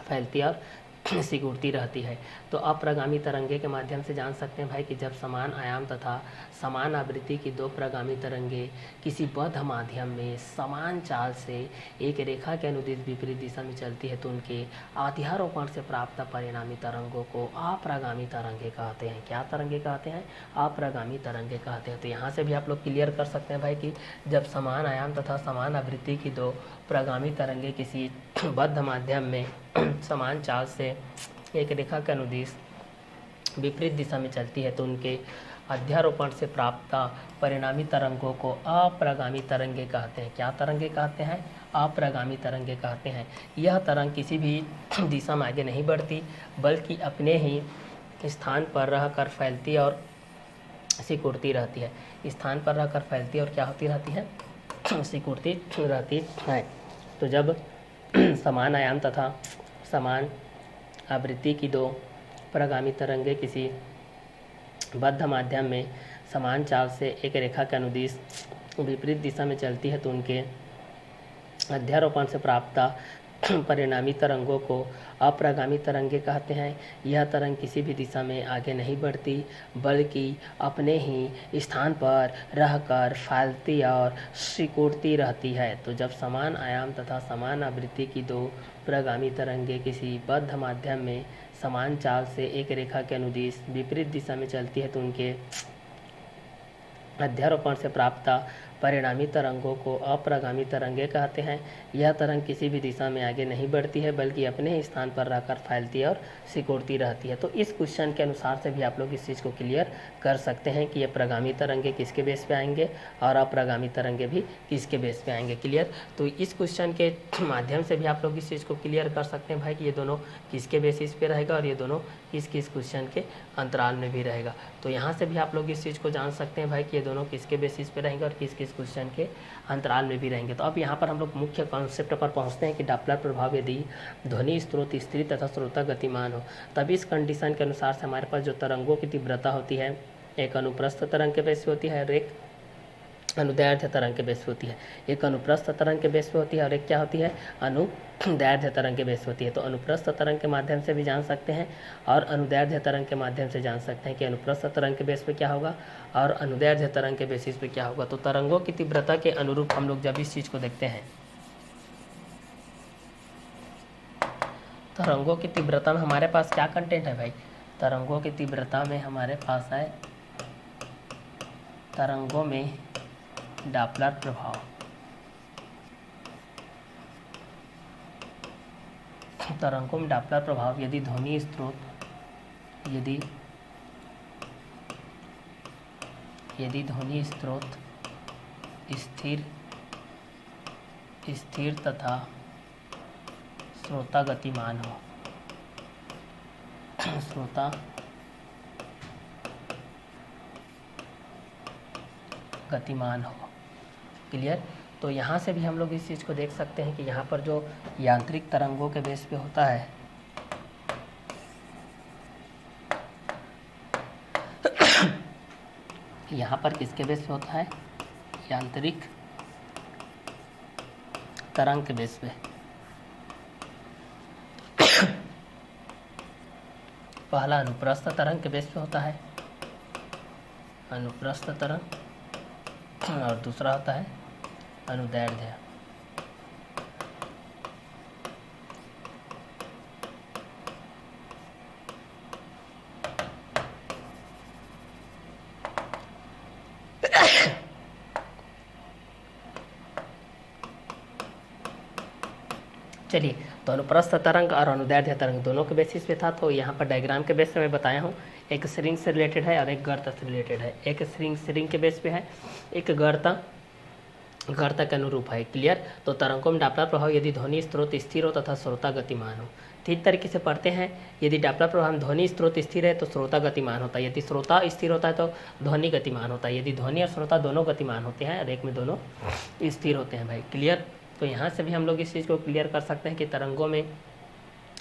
फैलती और सिकुड़ती रहती है। तो अप्रगामी तरंगे के माध्यम से जान सकते हैं भाई कि जब समान आयाम तथा समान आवृत्ति की दो प्रगामी तरंगे किसी बद्ध माध्यम में समान चाल से एक रेखा के अनुदिश विपरीत दिशा में चलती है तो उनके अध्यारोपण से प्राप्त परिणामी तरंगों को अप्रगामी तरंगे कहते हैं। क्या तरंगे कहते हैं, अप्रगामी तरंगे कहते हैं। तो यहाँ से भी आप लोग क्लियर कर सकते हैं भाई कि जब समान आयाम तथा समान आवृत्ति की दो प्रगामी तरंगे किसी बद्ध माध्यम में समान चाल से एक रेखा के अनुदिश विपरीत दिशा में चलती है तो उनके अध्यारोपण से प्राप्त परिणामी तरंगों को अप्रगामी तरंगे कहते हैं। क्या तरंगे कहते हैं, अप्रगामी तरंगे कहते हैं। यह तरंग किसी भी दिशा में आगे नहीं बढ़ती बल्कि अपने ही स्थान पर रहकर फैलती और सिकुड़ती रहती है। स्थान पर रहकर फैलती और क्या होती रहती है, सिकुड़ती रहती है। तो जब समान आयाम तथा समान आवृत्ति की दो प्रगामी तरंगे किसी बद्ध माध्यम में समान चाल से एक रेखा के अनुदिश विपरीत दिशा में चलती है तो उनके अध्यारोपण से प्राप्त परिणामी तरंगों को अप्रगामी तरंगे कहते हैं। यह तरंग किसी भी दिशा में आगे नहीं बढ़ती बल्कि अपने ही स्थान पर रहकर फैलती और सिकुड़ती रहती है। तो जब समान आयाम तथा समान आवृत्ति की दो प्रगामी तरंगे किसी बद्ध माध्यम में समान चाल से एक रेखा के अनुदिश विपरीत दिशा में चलती है तो उनके अध्यारोपण से प्राप्त परिणामी तरंगों को अप्रगामी तरंगे कहते हैं। यह तरंग किसी भी दिशा में आगे नहीं बढ़ती है बल्कि अपने ही स्थान पर रहकर फैलती है और सिकुड़ती रहती है। तो इस क्वेश्चन के अनुसार से भी आप लोग इस चीज़ को क्लियर कर सकते हैं कि ये प्रगामी तरंगे किसके बेस पे आएंगे और अप्रगामी तरंगे भी किसके बेस पे आएंगे। क्लियर। तो इस क्वेश्चन के माध्यम से भी आप लोग इस चीज़ को क्लियर कर सकते हैं भाई कि ये दोनों किसके बेसिस पे रहेगा और ये दोनों किस किस क्वेश्चन के अंतराल में भी रहेगा। तो यहाँ से भी आप लोग इस चीज़ को जान सकते हैं भाई कि ये दोनों किसके बेसिस पे रहेंगे और किस किस क्वेश्चन के अंतराल में भी रहेंगे। तो अब यहाँ पर हम लोग मुख्य कॉन्सेप्ट पर पहुँचते हैं कि डॉपलर प्रभाव यदि ध्वनि स्रोत स्थिर तथा श्रोता गतिमान हो तब इस कंडीशन के अनुसार से हमारे पास जो तरंगों की तीव्रता होती है एक अनुप्रस्थ तरंग के बेस पे होती है और एक अनुदैर्ध्य तरंग के बेस पे होती है। एक अनुप्रस्थ तरंग के बेस पे होती है और एक क्या होती है, अनुदैर्ध्य तरंग के बेस पे होती है। तो अनुप्रस्थ तरंग के माध्यम से भी जान सकते हैं और अनुदैर्ध्य तरंग के माध्यम से जान सकते हैं कि अनुप्रस्थ तरंग के बेस पे क्या होगा और अनुदैर्ध्य तरंग के बेसिस पे क्या होगा। तो तरंगों की तीव्रता के अनुरूप हम लोग जब इस चीज़ को देखते हैं, तरंगों की तीव्रता में हमारे पास क्या कंटेंट है भाई, तरंगों की तीव्रता में हमारे पास है तरंगों में डॉपलर प्रभाव। तरंगों में डॉपलर प्रभाव यदि ध्वनि स्रोत यदि ध्वनि स्रोत स्थिर तथा श्रोता गतिमान हो, श्रोता गतिमान हो। क्लियर। तो यहाँ से भी हम लोग इस चीज़ को देख सकते हैं कि यहाँ पर जो यांत्रिक तरंगों के बेस पे होता है यहाँ पर किसके बेस पे होता है, यांत्रिक तरंग के बेस पे। पहला अनुप्रस्थ तरंग के बेस पे होता है, अनुप्रस्थ तरंग, और दूसरा होता है अनुदैर्ध्य। चलिए, तो अनुप्रस्थ तरंग और अनुदैर्ध्य तरंग दोनों के बेसिस पे था। तो यहाँ पर डायग्राम के बेस पे मैं बताया हूँ, एक श्रृंग से रिलेटेड है और एक गर्त से रिलेटेड है। एक श्रृंग के बेस पे है, एक गर्त के अनुरूप है। क्लियर। तो तरंगों में डॉपलर प्रभाव यदि ध्वनि स्रोत स्थिर हो तथा श्रोता गतिमान हो। ठीक तरीके से पढ़ते हैं, यदि डॉपलर प्रभाव में ध्वनि स्रोत स्थिर है तो श्रोता गतिमान होता है, यदि श्रोता स्थिर होता है तो ध्वनि गतिमान होता है, यदि ध्वनि और श्रोता दोनों गतिमान होते हैं और एक में दोनों स्थिर होते हैं भाई। क्लियर। तो यहाँ से भी हम लोग इस चीज़ को क्लियर कर सकते हैं कि तरंगों में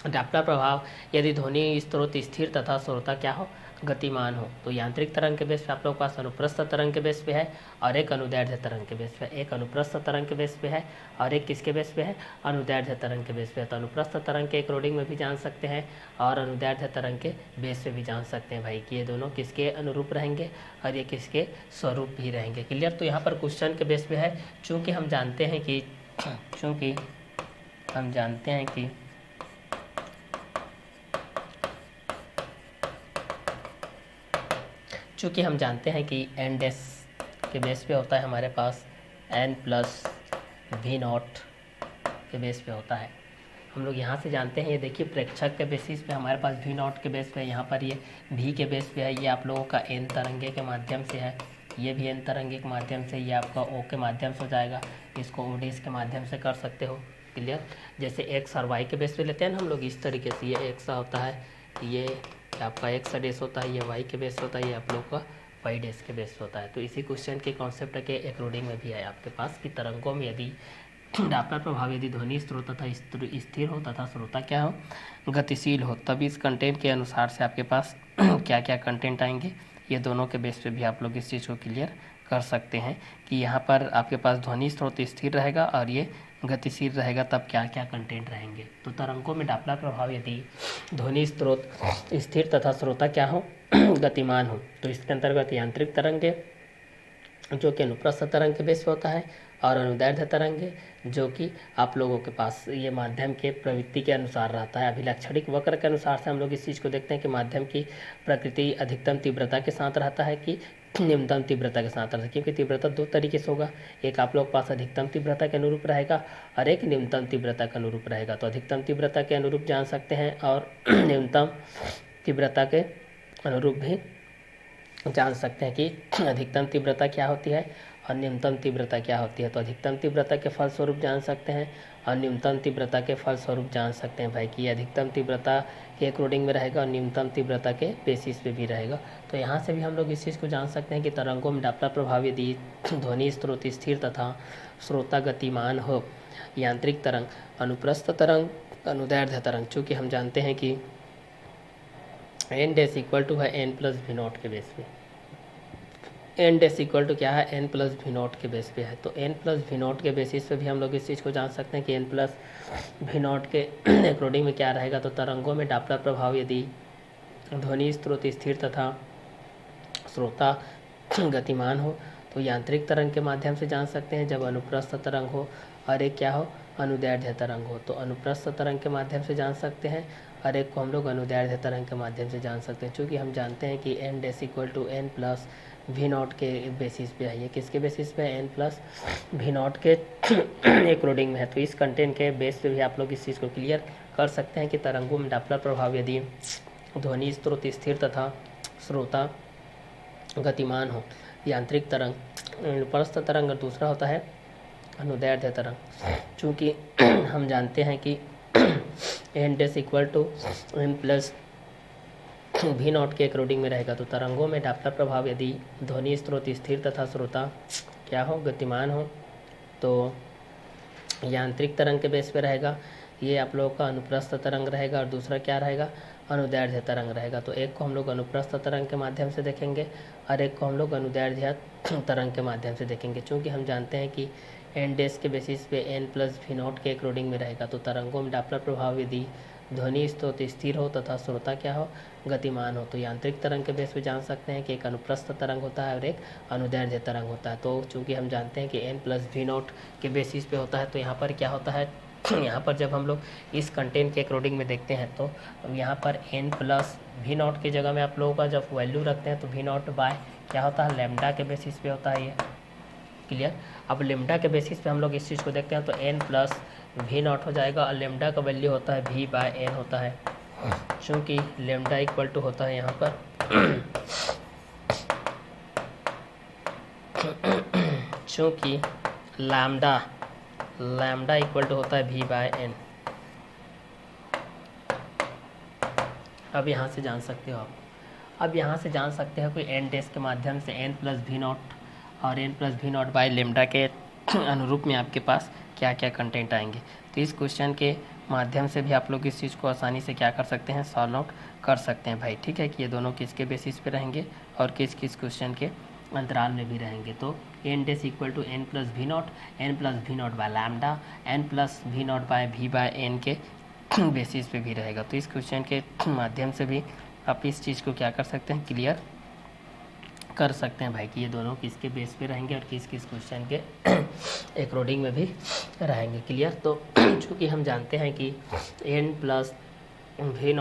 डॉपलर प्रभाव यदि ध्वनि स्रोत स्थिर तथा श्रोता क्या हो, गतिमान हो। तो यांत्रिक तरंग के बेस पे आप लोग के पास अनुप्रस्थ तरंग के बेस पे है और एक अनुदैर्ध्य तरंग के बेस पे, एक अनुप्रस्थ तरंग के बेस पे है और एक किसके बेस पे है, अनुदैर्ध्य तरंग के बेस पे है। तो अनुप्रस्थ तरंग के अकॉर्डिंग में भी जान सकते हैं और अनुदैर्ध्य तरंग के बेस पे भी जान सकते हैं भाई कि ये दोनों किसके अनुरूप रहेंगे और ये किसके स्वरूप भी रहेंगे। क्लियर। तो यहाँ पर क्वेश्चन के बेस पे है, चूँकि हम जानते हैं कि चूँकि हम जानते हैं कि एन डैश के बेस पे होता है हमारे पास एन प्लस वी नॉट के बेस पे होता है। हम लोग यहाँ से जानते हैं, ये देखिए प्रेक्षक के बेसिस पे हमारे पास वी नॉट के बेस पे है, यहाँ पर ये वी के बेस पे है, ये आप लोगों का एन तरंगे के माध्यम से है, ये भी एन तरंगे के माध्यम से, ये आपका ओ के माध्यम से हो जाएगा, इसको ओ डैश के माध्यम से कर सकते हो। क्लियर। जैसे एक्स और वाई के बेस पे लेते हैं ना हम लोग इस तरीके से, ये एक्स होता है, ये आपका एक्स डैश होता है, ये वाई के बेस होता है, ये आप लोग का वाई डैश के बेस होता है। तो इसी क्वेश्चन के कॉन्सेप्ट के अकॉर्डिंग में भी है आपके पास कि तरंगों में यदि डॉपलर प्रभाव यदि ध्वनि स्रोत तथा स्थिर हो तथा श्रोता क्या हो, गतिशील हो, तब इस कंटेंट के अनुसार से आपके पास क्या क्या कंटेंट आएंगे, ये दोनों के बेस पे भी आप लोग इस चीज़ को क्लियर कर सकते हैं कि यहाँ पर आपके पास ध्वनि स्रोत स्थिर रहेगा और ये गतिशील रहेगा, तब क्या क्या कंटेंट रहेंगे। तो तरंगों में डॉपलर प्रभाव यदि ध्वनि स्रोत स्थिर तथा श्रोता क्या हो, गतिमान हो, तो इसके अंतर्गत यांत्रिक तरंगे जो कि अनुप्रस्थ तरंग के बेस पे होता है और अनुदैर्ध्य तरंगे जो कि आप लोगों के पास ये माध्यम के प्रवृत्ति के अनुसार रहता है। अभिलक्षणिक वक्र के अनुसार से हम लोग इस चीज़ को देखते हैं कि माध्यम की प्रकृति अधिकतम तीव्रता के साथ रहता है कि न्यूनतम तीव्रता के साथ रहता है, क्योंकि तीव्रता दो तरीके से होगा, एक आप लोग के पास अधिकतम तीव्रता के अनुरूप रहेगा और एक न्यूनतम तीव्रता के अनुरूप रहेगा। तो अधिकतम तीव्रता के अनुरूप जान सकते हैं और न्यूनतम तीव्रता के अनुरूप भी जान सकते हैं कि अधिकतम तीव्रता क्या होती है और न्यूनतम तीव्रता क्या होती है। तो अधिकतम तीव्रता के फलस्वरूप जान सकते हैं और न्यूनतम तीव्रता के फलस्वरूप जान सकते हैं भाई कि ये अधिकतम तीव्रता के अकॉर्डिंग में रहेगा और न्यूनतम तीव्रता के बेसिस पे भी रहेगा। तो यहाँ से भी हम लोग इस चीज़ को जान सकते हैं कि तरंगों में डॉपलर प्रभाव यदि ध्वनि स्रोत स्थिर तथा श्रोता गतिमान हो, यांत्रिक तरंग, अनुप्रस्थ तरंग, अनुदैर्ध्य तरंग, चूँकि हम जानते हैं कि एन डैश इक्वल टू है एन प्लस वी नॉट के बेस पे, एन डैश इक्वल टू क्या है, एन प्लस वी नॉट के बेस पे है। तो एन प्लस वी नॉट के बेसिस पे भी हम लोग इस चीज़ को जान सकते हैं कि एन प्लस वी नॉट के अकॉर्डिंग में क्या रहेगा। तो तरंगों में डॉपलर प्रभाव यदि ध्वनि स्रोत स्थिर तथा श्रोता गतिमान हो तो यांत्रिक तरंग के माध्यम से जान सकते हैं, जब अनुप्रस्थ तरंग हो और एक क्या हो, अनुदैर्ध्य तरंग हो तो अनुप्रस्थ तरंग के माध्यम से जान सकते हैं और एक को हम लोग अनुदैर्ध्य तरंग के माध्यम से जान सकते हैं। चूँकि हम जानते हैं कि N dash equal to N plus we naught के बेसिस पे है, ये किसके बेसिस पे है, एन प्लस वी नॉट के अकॉर्डिंग में है। तो इस कंटेंट के बेस पे भी आप लोग इस चीज़ को क्लियर कर सकते हैं कि तरंगों में डॉपलर प्रभाव यदि ध्वनि स्रोत स्थिर तथा श्रोता गतिमान हो, यांत्रिक तरंग, अनुप्रस्थ तरंग और दूसरा होता है अनुदैर्ध्य तरंग। चूँकि हम जानते हैं कि N dash equal to N plus V naught के अकॉर्डिंग में रहेगा। तो तरंगों में डॉपलर प्रभाव यदि ध्वनि स्रोत स्थिर तथा श्रोता क्या हो, गतिमान हो, तो यांत्रिक तरंग के बेस पे रहेगा। ये आप लोगों का अनुप्रस्थ तरंग रहेगा और दूसरा क्या रहेगा, अनुदैर्ध्य तरंग रहेगा। तो एक को हम लोग अनुप्रस्थ तरंग के माध्यम से देखेंगे और एक को हम लोग अनुदैर्ध्य तरंग के माध्यम से देखेंगे। चूँकि हम जानते हैं कि एन डैश के बेसिस पे एन प्लस वी नॉट के अकॉर्डिंग में रहेगा। तो तरंगों में डॉपलर प्रभाव यदि ध्वनि स्रोत स्थिर हो तथा श्रोता क्या हो, गतिमान हो, तो यांत्रिक तरंग के बेस पे जान सकते हैं कि एक अनुप्रस्थ तरंग होता है और एक अनुदैर्ध्य तरंग होता है। तो चूँकि हम जानते हैं कि एन प्लस वी नॉट के बेसिस पे होता है, तो यहाँ पर क्या होता है, यहाँ पर जब हम लोग इस कंटेंट के अकॉर्डिंग में देखते हैं तो यहाँ पर एन प्लस वी नॉट की जगह में आप लोगों का जब वैल्यू रखते हैं तो वी नॉट बाय क्या होता है, लैम्डा के बेसिस पे होता है। ये क्लियर। अब लेमडा के बेसिस पे हम लोग इस चीज़ को देखते हैं तो एन प्लस वी नॉट हो जाएगा और लेमडा का वैल्यू होता है वी बाय एन होता है, चूँकि लेमडा इक्वल टू होता है यहाँ पर चूँकि लैम्डा इक्वल टू होता है वी बाय एन। अब यहाँ से जान सकते हो आप, अब यहाँ से जान सकते हो कि एन डैश के माध्यम से एन प्लस वी नॉट और N plus we naught by lambda के अनुरूप में आपके पास क्या क्या कंटेंट आएंगे। तो इस क्वेश्चन के माध्यम से भी आप लोग इस चीज़ को आसानी से क्या कर सकते हैं, सॉल्व आउट कर सकते हैं भाई। ठीक है कि ये दोनों किसके बेसिस पे रहेंगे और किस किस क्वेश्चन के अंतराल में भी रहेंगे। तो N dash equal to N plus we not by lambda, N plus we not by we by N के बेसिस पे भी रहेगा। तो इस क्वेश्चन के माध्यम से भी आप इस चीज़ को क्या कर सकते हैं, क्लियर कर सकते हैं भाई कि ये दोनों किसके बेस पे रहेंगे और किस किस क्वेश्चन के अकॉर्डिंग में भी रहेंगे। क्लियर। तो चूँकि हम जानते हैं कि N plus we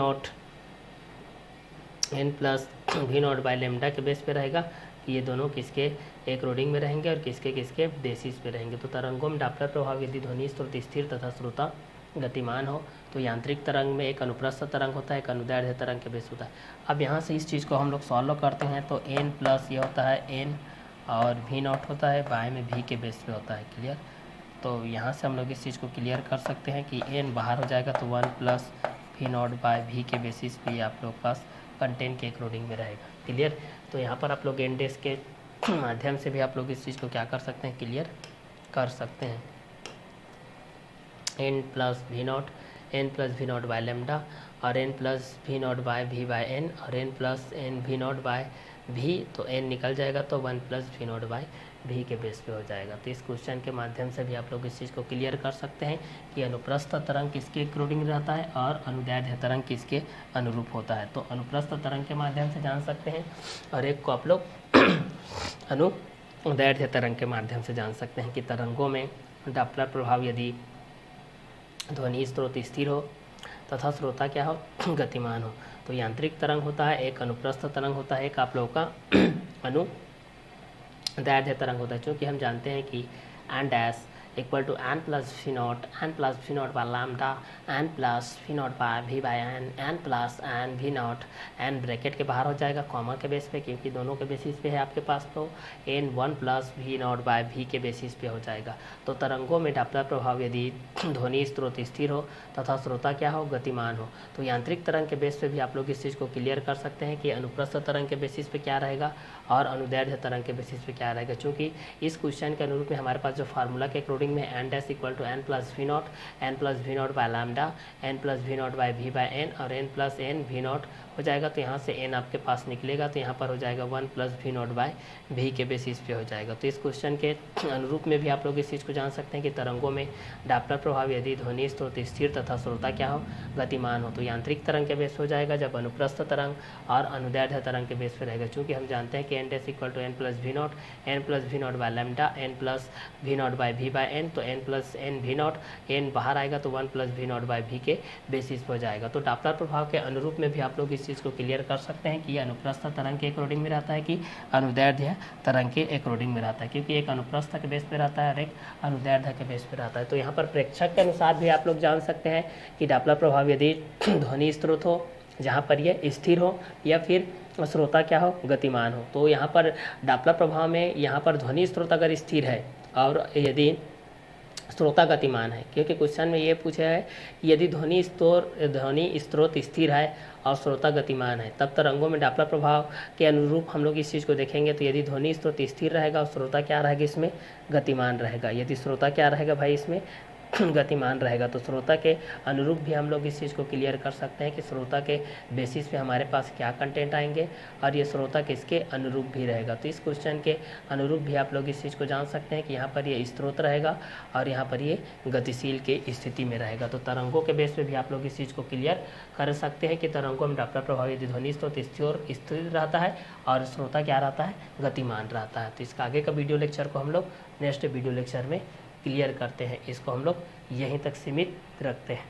not by lambda के बेस पे रहेगा, ये दोनों किसके अकॉर्डिंग में रहेंगे और किसके किसके बेसिस पे रहेंगे। तो तरंगों में डॉपलर प्रभाव यदि ध्वनि स्रोत स्थिर तथा श्रोता गतिमान हो, तो यांत्रिक तरंग में एक अनुप्रस्थ तरंग होता है, एक अनुदैर्ध्य तरंग के बेस होता है। अब यहाँ से इस चीज़ को हम लोग सॉल्व करते हैं तो एन प्लस ये होता है एन और वी नॉट होता है, बाय में वी के बेस पे होता है। क्लियर। तो यहाँ से हम लोग इस चीज़ को क्लियर कर सकते हैं कि एन बाहर हो जाएगा तो 1 plus we not by we के बेसिस पे आप लोग पास कंटेंट के अकॉर्डिंग में रहेगा। क्लियर। तो यहाँ पर आप लोग एन डैश के माध्यम से भी आप लोग इस चीज़ को क्या कर सकते हैं, क्लियर कर सकते हैं। N plus we not by lambda और N plus we not by we by N और N plus N V not by V, तो एन निकल जाएगा तो 1 plus we not by we के बेस पे हो जाएगा। तो इस क्वेश्चन के माध्यम से भी आप लोग इस चीज़ को क्लियर कर सकते हैं कि अनुप्रस्थ तरंग किसके अकॉर्डिंग रहता है और अनुदैर्ध्य तरंग किसके अनुरूप होता है। तो अनुप्रस्थ तरंग के माध्यम से जान सकते हैं और एक को आप लोग अनुदैर्ध्य तरंग के माध्यम से जान सकते हैं कि तरंगों में डॉपलर प्रभाव यदि ध्वनि स्रोत स्थिर हो तथा श्रोता क्या हो, गतिमान हो, तो यांत्रिक तरंग होता है, एक अनुप्रस्थ तरंग होता है, एक आप लोगों का अनुदैर्ध्य तरंग होता है। क्योंकि हम जानते हैं कि N dash equal to N plus we not by lambda, N plus we not by we by N plus N V not, N bracket के बाहर हो जाएगा कॉमा के बेस पे, क्योंकि दोनों के बेसिस पे है आपके पास, तो N 1 plus we not by we के बेसिस पे हो जाएगा। तो तरंगों में डॉपलर प्रभाव यदि ध्वनि स्रोत स्थिर हो तथा श्रोता क्या हो, गतिमान हो, तो यांत्रिक तरंग के बेस पे भी आप लोग इस चीज़ को क्लियर कर सकते हैं कि अनुप्रस्थ तरंग के बेसिस पे क्या रहेगा और अनुदैर्ध्य तरंग के बेसिस पे क्या रहेगा। चूँकि इस क्वेश्चन के अनुरूप में हमारे पास जो फार्मूला के अकॉर्डिंग में N dash equal to N plus we not by lambda, N plus we not by we by N और N plus N V naught हो जाएगा। तो यहाँ से एन आपके पास निकलेगा तो यहाँ पर हो जाएगा 1 plus we not by we के बेसिस पे हो जाएगा। तो इस क्वेश्चन के अनुरूप में भी आप लोग इस चीज़ को जान सकते हैं कि तरंगों में डॉपलर प्रभाव यदि ध्वनि स्रोत स्थिर तथा श्रोता क्या हो, गतिमान हो, तो यांत्रिक तरंग के बेस हो जाएगा, जब अनुप्रस्थ तरंग और अनुदैर्ध्य तरंग के बेस पे रहेगा। चूँकि हम जानते हैं कि N dash equal to N plus we not by lambda, N plus we not by we by n, तो n plus N V not, n बाहर आएगा तो 1 plus we not by we के बेसिस पे हो जाएगा। तो डॉपलर प्रभाव के अनुरूप में भी आप लोग इस चीज़ को क्लियर कर सकते हैं कि ये अनुप्रस्थ तरंग के अकॉर्डिंग में रहता है कि अनुदैर्ध्य तरंग के अकॉर्डिंग में रहता है, क्योंकि एक अनुप्रस्थ के बेस पे रहता है और एक अनुदैर्ध्य के बेस पे रहता है। तो यहाँ पर प्रेक्षक के अनुसार भी आप लोग जान सकते हैं कि डॉपलर प्रभाव यदि ध्वनि स्रोत हो जहाँ पर यह स्थिर हो या फिर श्रोता क्या हो, गतिमान हो, तो यहाँ पर डॉपलर प्रभाव में यहाँ पर ध्वनि स्रोत अगर स्थिर है और यदि श्रोता गतिमान है, क्योंकि क्वेश्चन में ये पूछा है कि यदि ध्वनि स्रोत स्थिर है और श्रोता गतिमान है, तब तरंगों में डॉपलर प्रभाव के अनुरूप हम लोग इस चीज़ को देखेंगे। तो यदि ध्वनि स्रोत स्थिर रहेगा और श्रोता क्या रहेगा, इसमें गतिमान रहेगा। यदि श्रोता क्या रहेगा भाई, इसमें गतिमान रहेगा, तो श्रोता के अनुरूप भी हम लोग इस चीज़ को क्लियर कर सकते हैं कि श्रोता के बेसिस पे हमारे पास क्या कंटेंट आएंगे और ये श्रोता किसके अनुरूप भी रहेगा। तो इस क्वेश्चन के अनुरूप भी आप लोग इस चीज़ को जान सकते हैं कि यहाँ पर ये स्रोत रहेगा और यहाँ पर ये गतिशील के स्थिति में रहेगा। तो तरंगों के बेस पे भी आप लोग इस चीज़ को क्लियर कर सकते हैं कि तरंगों में डॉपलर प्रभाव यदि ध्वनि स्रोत स्थिर रहता है और श्रोता क्या रहता है, गतिमान रहता है। तो इसका आगे का वीडियो लेक्चर को हम लोग नेक्स्ट वीडियो लेक्चर में क्लियर करते हैं। इसको हम लोग यहीं तक सीमित रखते हैं।